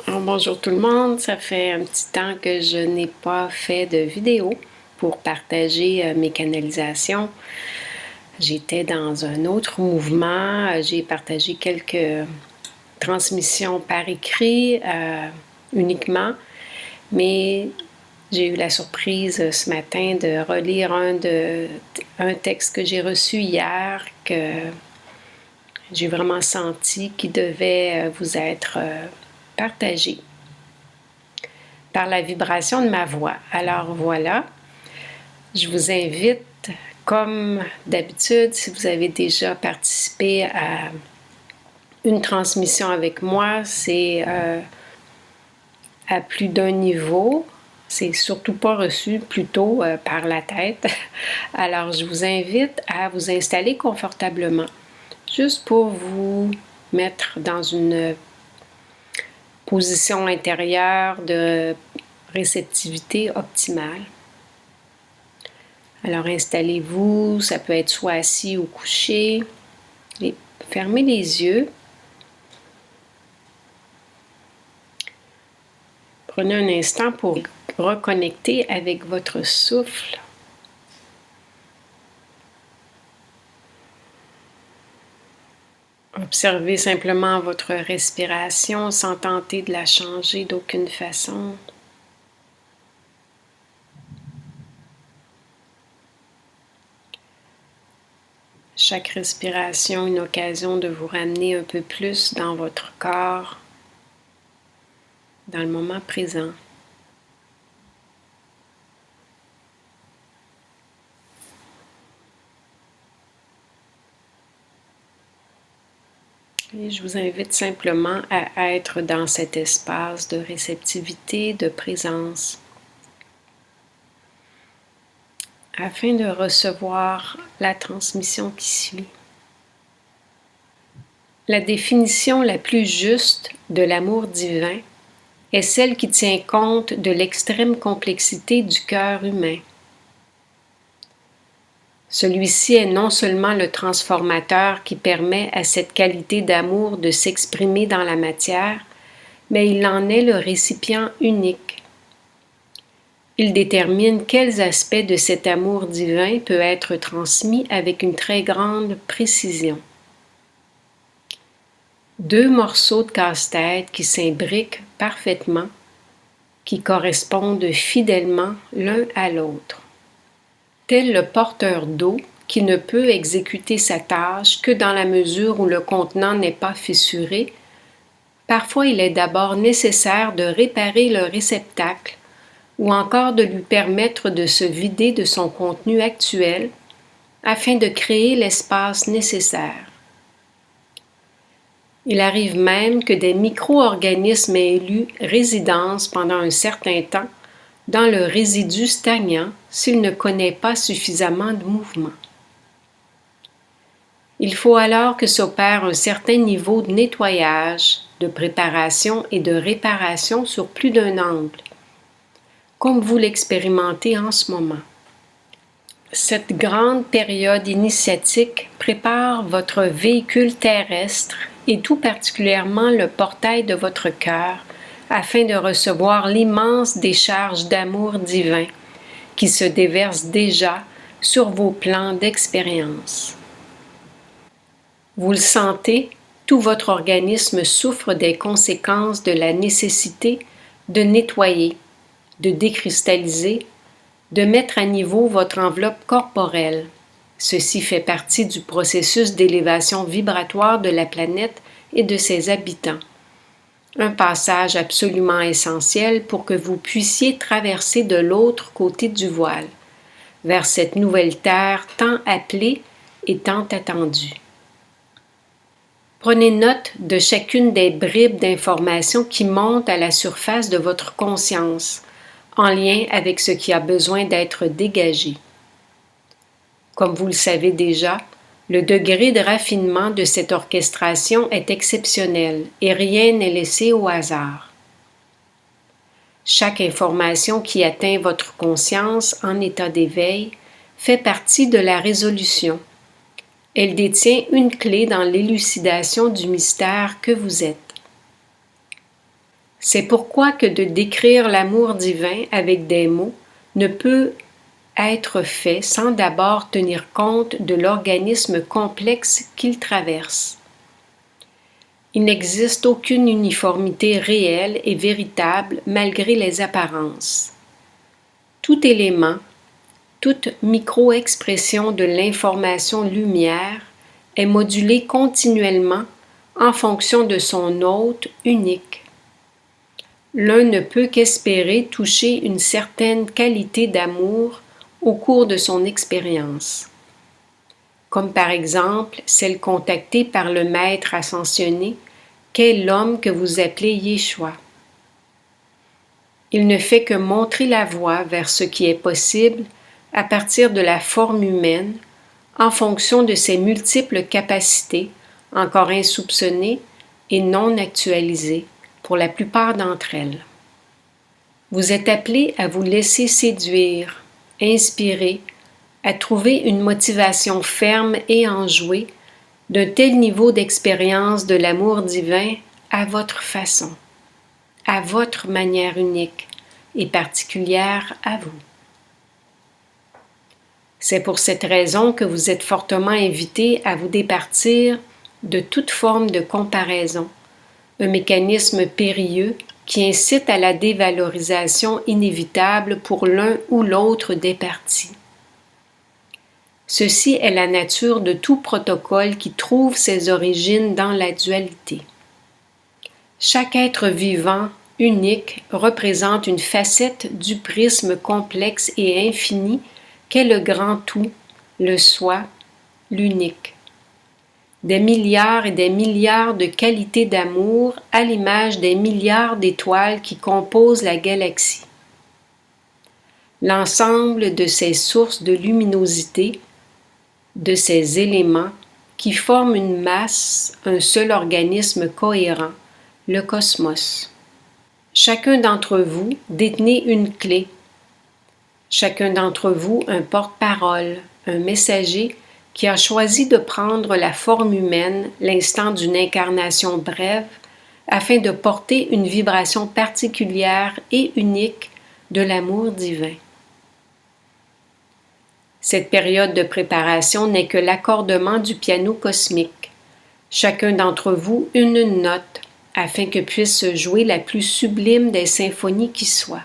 Alors, bonjour tout le monde, ça fait un petit temps que je n'ai pas fait de vidéo pour partager mes canalisations. J'étais dans un autre mouvement, j'ai partagé quelques transmissions par écrit uniquement, mais j'ai eu la surprise ce matin de relire un texte que j'ai reçu hier, que j'ai vraiment senti qu'il devait vous être partagé par la vibration de ma voix. Alors voilà, je vous invite, comme d'habitude, si vous avez déjà participé à une transmission avec moi, c'est à plus d'un niveau. C'est surtout pas reçu plutôt par la tête. Alors je vous invite à vous installer confortablement, juste pour vous mettre dans une position intérieure de réceptivité optimale. Alors installez-vous, ça peut être soit assis ou couché. Et fermez les yeux. Prenez un instant pour reconnecter avec votre souffle. Observez simplement votre respiration sans tenter de la changer d'aucune façon. Chaque respiration, une occasion de vous ramener un peu plus dans votre corps, dans le moment présent. Et je vous invite simplement à être dans cet espace de réceptivité, de présence, afin de recevoir la transmission qui suit. La définition la plus juste de l'amour divin est celle qui tient compte de l'extrême complexité du cœur humain. Celui-ci est non seulement le transformateur qui permet à cette qualité d'amour de s'exprimer dans la matière, mais il en est le récipient unique. Il détermine quels aspects de cet amour divin peut être transmis avec une très grande précision. Deux morceaux de casse-tête qui s'imbriquent parfaitement, qui correspondent fidèlement l'un à l'autre. Tel le porteur d'eau qui ne peut exécuter sa tâche que dans la mesure où le contenant n'est pas fissuré, parfois il est d'abord nécessaire de réparer le réceptacle ou encore de lui permettre de se vider de son contenu actuel afin de créer l'espace nécessaire. Il arrive même que des micro-organismes aient élu résidence pendant un certain temps dans le résidu stagnant s'il ne connaît pas suffisamment de mouvement. Il faut alors que s'opère un certain niveau de nettoyage, de préparation et de réparation sur plus d'un angle, comme vous l'expérimentez en ce moment. Cette grande période initiatique prépare votre véhicule terrestre et tout particulièrement le portail de votre cœur afin de recevoir l'immense décharge d'amour divin qui se déverse déjà sur vos plans d'expérience. Vous le sentez, tout votre organisme souffre des conséquences de la nécessité de nettoyer, de décristalliser, de mettre à niveau votre enveloppe corporelle. Ceci fait partie du processus d'élévation vibratoire de la planète et de ses habitants. Un passage absolument essentiel pour que vous puissiez traverser de l'autre côté du voile, vers cette nouvelle terre tant appelée et tant attendue. Prenez note de chacune des bribes d'informations qui montent à la surface de votre conscience, en lien avec ce qui a besoin d'être dégagé. Comme vous le savez déjà, le degré de raffinement de cette orchestration est exceptionnel et rien n'est laissé au hasard. Chaque information qui atteint votre conscience en état d'éveil fait partie de la résolution. Elle détient une clé dans l'élucidation du mystère que vous êtes. C'est pourquoi que de décrire l'amour divin avec des mots ne peut être fait sans d'abord tenir compte de l'organisme complexe qu'il traverse. Il n'existe aucune uniformité réelle et véritable malgré les apparences. Tout élément, toute micro-expression de l'information lumière est modulée continuellement en fonction de son hôte unique. L'un ne peut qu'espérer toucher une certaine qualité d'amour au cours de son expérience, comme par exemple celle contactée par le Maître ascensionné qu'est l'homme que vous appelez Yeshua. Il ne fait que montrer la voie vers ce qui est possible à partir de la forme humaine, en fonction de ses multiples capacités, encore insoupçonnées et non actualisées pour la plupart d'entre elles. Vous êtes appelé à vous laisser séduire, inspirer, à trouver une motivation ferme et enjouée d'un tel niveau d'expérience de l'amour divin à votre façon, à votre manière unique et particulière à vous. C'est pour cette raison que vous êtes fortement invité à vous départir de toute forme de comparaison, un mécanisme périlleux qui incite à la dévalorisation inévitable pour l'un ou l'autre des parties. Ceci est la nature de tout protocole qui trouve ses origines dans la dualité. Chaque être vivant, unique, représente une facette du prisme complexe et infini qu'est le grand tout, le soi, l'unique. Des milliards et des milliards de qualités d'amour à l'image des milliards d'étoiles qui composent la galaxie. L'ensemble de ces sources de luminosité, de ces éléments qui forment une masse, un seul organisme cohérent, le cosmos. Chacun d'entre vous détenez une clé. Chacun d'entre vous un porte-parole, un messager qui a choisi de prendre la forme humaine l'instant d'une incarnation brève afin de porter une vibration particulière et unique de l'amour divin. Cette période de préparation n'est que l'accordement du piano cosmique. Chacun d'entre vous une note afin que puisse se jouer la plus sublime des symphonies qui soit.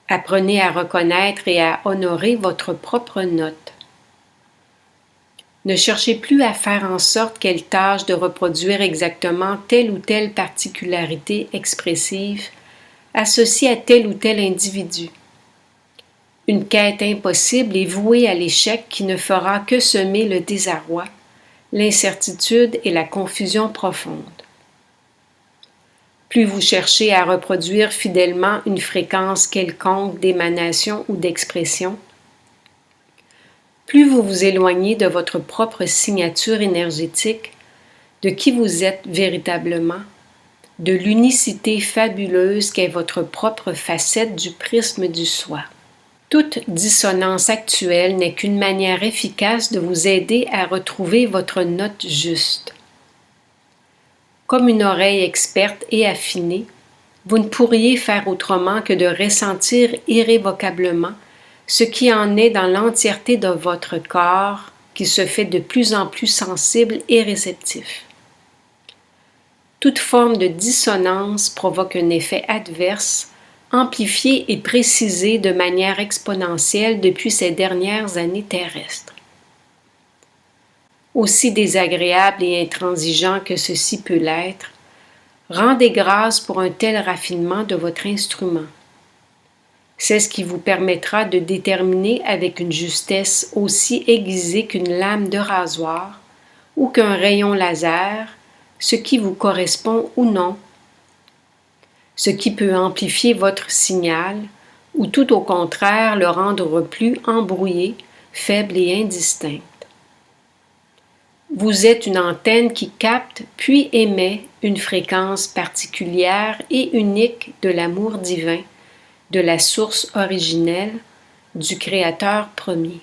Apprenez à reconnaître et à honorer votre propre note. Ne cherchez plus à faire en sorte qu'elle tâche de reproduire exactement telle ou telle particularité expressive associée à tel ou tel individu. Une quête impossible et vouée à l'échec qui ne fera que semer le désarroi, l'incertitude et la confusion profonde. Plus vous cherchez à reproduire fidèlement une fréquence quelconque d'émanation ou d'expression, plus vous vous éloignez de votre propre signature énergétique, de qui vous êtes véritablement, de l'unicité fabuleuse qu'est votre propre facette du prisme du soi. Toute dissonance actuelle n'est qu'une manière efficace de vous aider à retrouver votre note juste. Comme une oreille experte et affinée, vous ne pourriez faire autrement que de ressentir irrévocablement ce qui en est dans l'entièreté de votre corps qui se fait de plus en plus sensible et réceptif. Toute forme de dissonance provoque un effet adverse, amplifié et précisé de manière exponentielle depuis ces dernières années terrestres. Aussi désagréable et intransigeant que ceci peut l'être, rendez grâce pour un tel raffinement de votre instrument. C'est ce qui vous permettra de déterminer avec une justesse aussi aiguisée qu'une lame de rasoir ou qu'un rayon laser ce qui vous correspond ou non, ce qui peut amplifier votre signal ou tout au contraire le rendre plus embrouillé, faible et indistinct. Vous êtes une antenne qui capte puis émet une fréquence particulière et unique de l'amour divin, de la source originelle, du Créateur premier.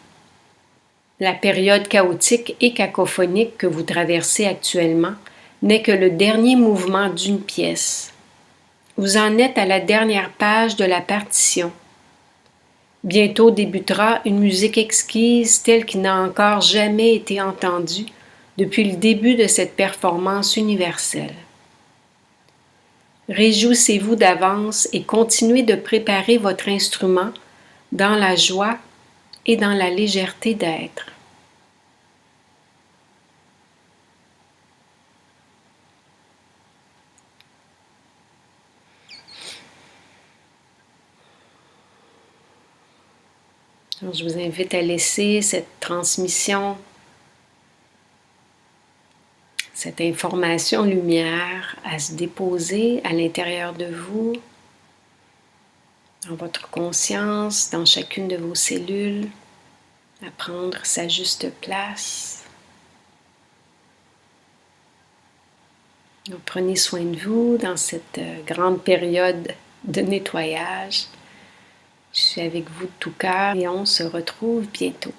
La période chaotique et cacophonique que vous traversez actuellement n'est que le dernier mouvement d'une pièce. Vous en êtes à la dernière page de la partition. Bientôt débutera une musique exquise telle qu'il n'a encore jamais été entendue depuis le début de cette performance universelle. Réjouissez-vous d'avance et continuez de préparer votre instrument dans la joie et dans la légèreté d'être. Alors, je vous invite à laisser cette transmission, cette information lumière à se déposer à l'intérieur de vous, dans votre conscience, dans chacune de vos cellules, à prendre sa juste place. Donc, prenez soin de vous dans cette grande période de nettoyage. Je suis avec vous de tout cœur et on se retrouve bientôt.